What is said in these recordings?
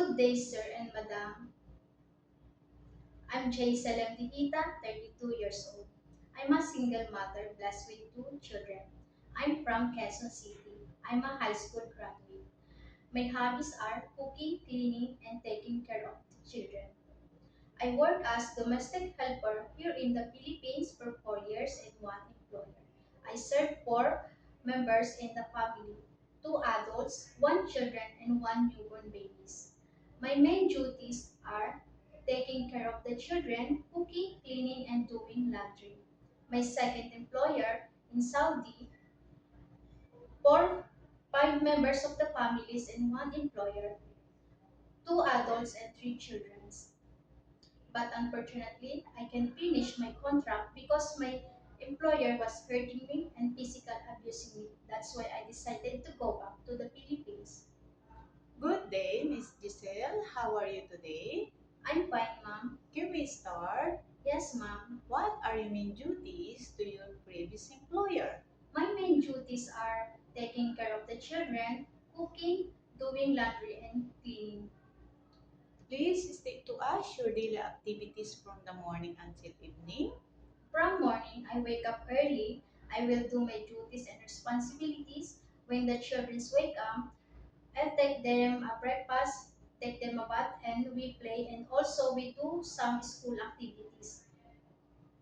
Good day, sir and madam. I'm Jay Salamdihita, 32 years old. I'm a single mother blessed with two children. I'm from Quezon City. I'm a high school graduate. My hobbies are cooking, cleaning, and taking care of the children. I work as domestic helper here in the Philippines for 4 years and one employer. I serve four members in the family, two adults, one children, and one newborn babies. My main duties are taking care of the children, cooking, cleaning, and doing laundry. My second employer in Saudi, four, five members of the families and one employer, two adults and three children. But unfortunately, I can finish my contract because my employer was hurting me and physically abusing me. That's why I decided to go back to the Philippines. Good day, Miss Giselle. How are you today? I'm fine, ma'am. Can we start? Yes, ma'am. What are your main duties to your previous employer? My main duties are taking care of the children, cooking, doing laundry, and cleaning. Please state to us your daily activities from the morning until evening. From morning, I wake up early. I will do my duties and responsibilities. When the children wake up, I take them a breakfast, take them a bath, and we play. And also, we do some school activities.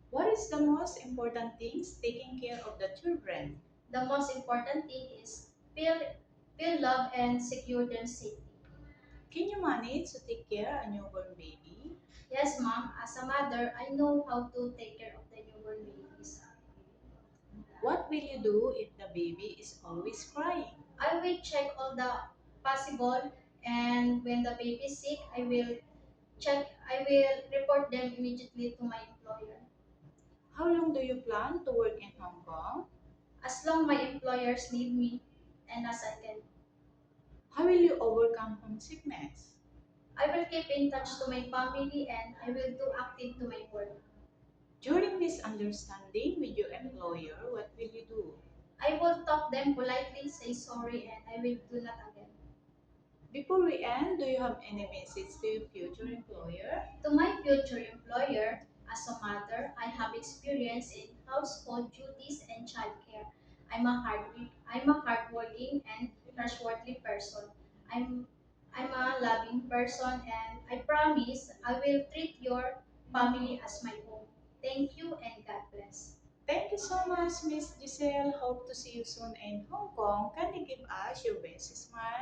What is the most important things taking care of the children? The most important thing is feel love and secure them safety. Can you manage to take care of a newborn baby? Yes, mom. As a mother, I know how to take care of the newborn babies. What will you do if the baby is always crying? I will check all the possible, and when the baby is sick, I will report them immediately to my employer. How long do you plan to work in Hong Kong? As long my employers need me, and as I can. How will you overcome homesickness? I will keep in touch to my family and I will do active to my work. During misunderstanding with your employer, what will you do? I will talk them politely, say sorry, and I will do not again. Before we end, do you have any message to your future employer? To my future employer, as a mother, I have experience in household duties and childcare. I'm a hardworking and trustworthy person. I'm I'm a loving person and I promise I will treat your family as my own. Thank you and God bless. Thank you so much, Miss Giselle. Hope to see you soon in Hong Kong. Can you give us your best smile?